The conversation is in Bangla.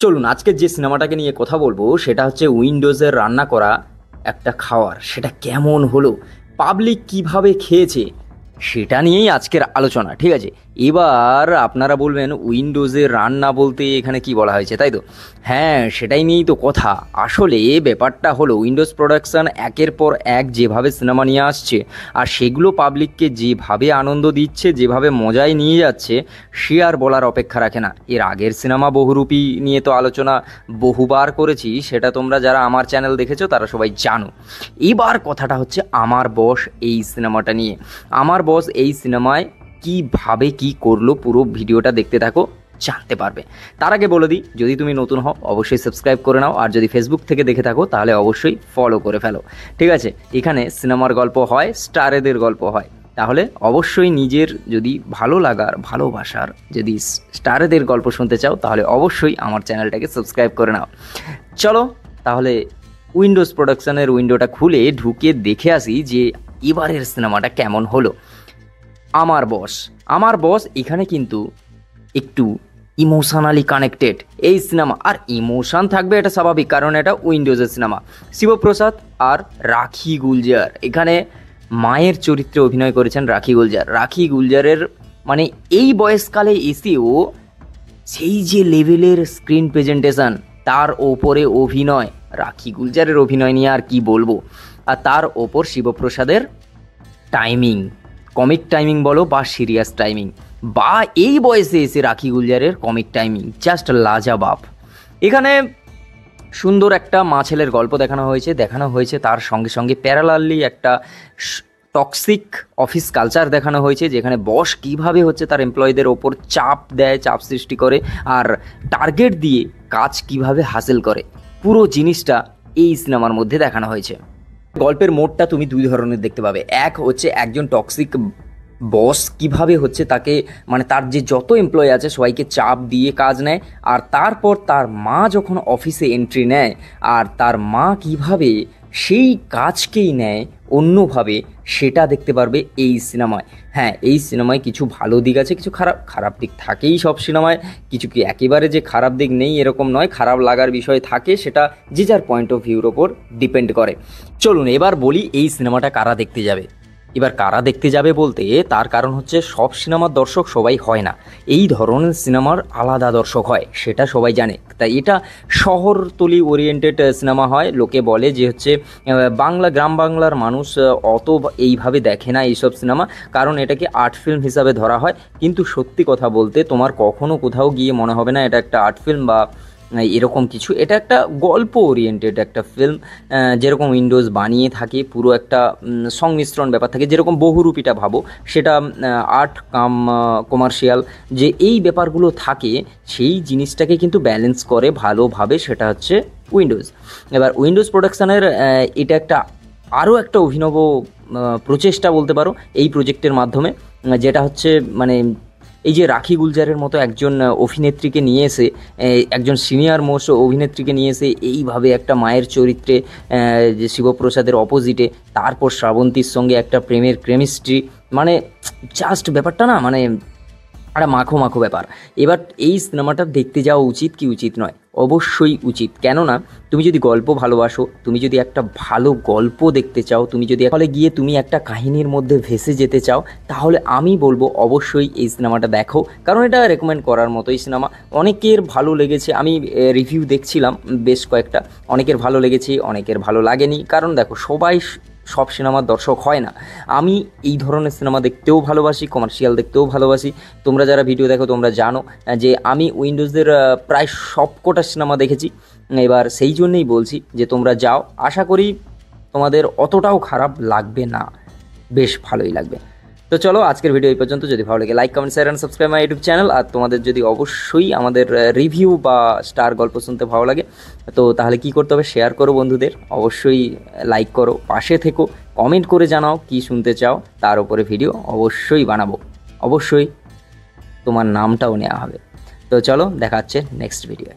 চলুন আজকে যে সিনেমাটাকে নিয়ে কথা বলবো সেটা হচ্ছে উইন্ডোজের রান্না করা একটা খাওয়ার। সেটা কেমন হলো, পাবলিক কিভাবে খেয়েছে, সেটা নিয়েই আজকের আলোচনা। ঠিক আছে, এবার আপনারা বলবেন উইন্ডোজের রান্না বলতে এখানে কি বলা হয়েছে, তাই তো? হ্যাঁ, সেটাই নিয়েই তো কথা। আসলে ব্যাপারটা হলো উইন্ডোজ প্রোডাকশন একের পর এক যেভাবে সিনেমা নিয়ে আসছে আর সেগুলো পাবলিককে যেভাবে আনন্দ দিচ্ছে, যেভাবে মজায় নিয়ে যাচ্ছে, সে আর বলার অপেক্ষা রাখে না। এর আগের সিনেমা বহুরূপী নিয়ে তো আলোচনা বহুবার করেছি, সেটা তোমরা যারা আমার চ্যানেল দেখেছো তারা সবাই জানো। এবার কথাটা হচ্ছে আমার বস এই সিনেমাটা নিয়ে। আমার বস এই সিনেমায় কিভাবে কি করলো পুরো ভিডিওটা দেখতে থাকো, জানতে পারবে। তার আগে বলে দিই, যদি তুমি নতুন হও অবশ্যই সাবস্ক্রাইব করে নাও, আর যদি ফেসবুক থেকে দেখে থাকো তাহলে অবশ্যই ফলো করে ফেলো। ঠিক আছে, এখানে সিনেমার গল্প হয়, স্টারেদের গল্প হয়, তাহলে অবশ্যই নিজের যদি ভালো লাগার ভালোবাসার যদি স্টারেদের গল্প শুনতে চাও তাহলে অবশ্যই আমার চ্যানেলটাকে সাবস্ক্রাইব করে নাও। চলো তাহলে উইন্ডোজ প্রোডাকশনের উইন্ডোটা খুলে ঢুকে দেখে আসি যে এবারের সিনেমাটা কেমন হলো। আমার বস এখানে কিন্তু একটু ইমোশনালি কানেক্টেড এই সিনেমা। আর ইমোশন থাকবে, এটা স্বাভাবিক, কারণ এটা উইন্ডোজের সিনেমা। শিবপ্রসাদ আর রাখি গুলজার এখানে মায়ের চরিত্রে অভিনয় করেছেন। রাখি গুলজারের মানে এই বয়সকালে এসেও সেই যে লেভেলের স্ক্রিন প্রেজেন্টেশন, তার ওপরে অভিনয়, রাখি গুলজারের অভিনয় নিয়ে আর কি বলবো। আর তার ওপর শিবপ্রসাদের টাইমিং, কমিক টাইমিং বলো বা সিরিয়াস টাইমিং, বা এই বয়সে এসে রাখি গুলজারের কমিক টাইমিং জাস্ট লাজাবাব। এখানে সুন্দর একটা মা ছেলের গল্প দেখানো হয়েছে, তার সঙ্গে সঙ্গে প্যারালালি একটা টক্সিক অফিস কালচার দেখানো হয়েছে, যেখানে বস কিভাবে হচ্ছে তার এমপ্লয়ীদের ওপর চাপ দেয়, চাপ সৃষ্টি করে, আর টার্গেট দিয়ে কাজ কিভাবে হাসিল করে, পুরো জিনিসটা এই সিনেমার মধ্যে দেখানো হয়েছে। গল্পের মোড়টা তুমি দুই ধরনের দেখতে পাবে। এক হচ্ছে একজন টক্সিক বস কিভাবে হচ্ছে তাকে মানে তার যে যত এমপ্লয়ি আছে সবাইকে চাপ দিয়ে কাজ নেয়, আর তারপর তার মা যখন অফিসে এন্ট্রি নেয় আর তার মা কিভাবে সেই কাজকেই নেয় অন্যভাবে, সেটা দেখতে পারবে এই সিনেমায়। হ্যাঁ, এই সিনেমায় কিছু ভালো দিক আছে, কিছু খারাপ দিক থাকেই সব সিনেমায়। কিছু কি একেবারে যে খারাপ দিক নেই এরকম নয়, খারাপ লাগার বিষয় থাকে, সেটা যে যার পয়েন্ট অফ ভিউর ওপর ডিপেন্ড করে। চলুন এবার বলি এই সিনেমাটা কারা দেখতে যাবে। এবার কারা দেখতে যাবে বলতে তার কারণ হচ্ছে সব সিনেমার দর্শক সবাই হয় না, এই ধরনের সিনেমার আলাদা দর্শক হয়, সেটা সবাই জানে। তাই এটা শহরতলি ওরিয়েন্টেড সিনেমা হয়। লোকে বলে যে হচ্ছে বাংলা, গ্রাম বাংলার মানুষ অত এইভাবে দেখে না এইসব সিনেমা, কারণ এটাকে আর্ট ফিল্ম হিসাবে ধরা হয়। কিন্তু সত্যি কথা বলতে তোমার কখনো কোথাও গিয়ে মনে হবে না এটা একটা আর্ট ফিল্ম বা এরকম কিছু। এটা একটা গল্প ওরিয়েন্টেড একটা ফিল্ম, যেরকম উইন্ডোজ বানিয়ে থাকে, পুরো একটা সংমিশ্রণ ব্যাপার থাকে। যেরকম বহুরূপীটা ভাবো, সেটা আর্ট কাম কমার্শিয়াল, যে এই ব্যাপারগুলো থাকে, সেই জিনিসটাকে কিন্তু ব্যালেন্স করে ভালোভাবে, সেটা হচ্ছে উইন্ডোজ। এবার উইন্ডোজ প্রোডাকশানের এটা একটা আরও একটা অভিনব প্রচেষ্টা বলতে পারো এই প্রজেক্টের মাধ্যমে, যেটা হচ্ছে মানে এই যে রাখি গুলজারের মতো একজন অভিনেত্রীকে নিয়ে এসে, একজন সিনিয়র মোস্ট অভিনেত্রীকে নিয়ে এসে এইভাবে একটা মায়ের চরিত্রে, যে শিবপ্রসাদের অপোজিটে, তারপর শ্রাবন্তীর সঙ্গে একটা প্রেমের কেমিস্ট্রি, মানে জাস্ট ব্যাপারটা না মানে একটা মাখো মাখো ব্যাপার। এবার এই সিনেমাটা দেখতে যাওয়া উচিত কি উচিত নয়? অবশ্যই উচিত। কেননা তুমি যদি গল্প ভালোবাসো, তুমি যদি একটা ভালো গল্প দেখতে চাও, তুমি যদি হলে গিয়ে তুমি একটা কাহিনীর মধ্যে ভেসে যেতে চাও, তাহলে আমি বলবো অবশ্যই এই সিনেমাটা দেখো, কারণ এটা রেকমেন্ড করার মতোই সিনেমা। অনেকের ভালো লেগেছে, আমি রিভিউ দেখছিলাম বেশ কয়েকটা, অনেকের ভালো লেগেছে, অনেকের ভালো লাগেনি। কারণ দেখো, সবাই সব সিনেমার দর্শক হয় না। আমি এই ধরনের সিনেমা দেখতেও ভালোবাসি, কমার্শিয়াল দেখতেও ভালোবাসি। তোমরা যারা ভিডিও দেখো তোমরা জানো যে আমি উইন্ডোজের প্রায় সবকটা সিনেমা দেখেছি। এবার সেই জন্যই বলছি যে তোমরা যাও, আশা করি তোমাদের অতটাও খারাপ লাগবে না, বেশ ভালোই লাগবে। তো চলো আজকের ভিডিও এই পর্যন্ত। যদি ভালো লাগে like, comment, share and subscribe my YouTube channel. আর তোমাদের যদি অবশ্যই আমাদের রিভিউ বা স্টার গল্প শুনতে ভালো লাগে, তো তাহলে কি করতে হবে? শেয়ার করো বন্ধুদের, অবশ্যই লাইক করো, পাশে থেকো, কমেন্ট করে জানাও কি শুনতে চাও, তার উপরে ভিডিও অবশ্যই বানাবো, অবশ্যই তোমার নামটাও নেওয়া হবে। তো চলো দেখা হচ্ছে নেক্সট ভিডিওয়।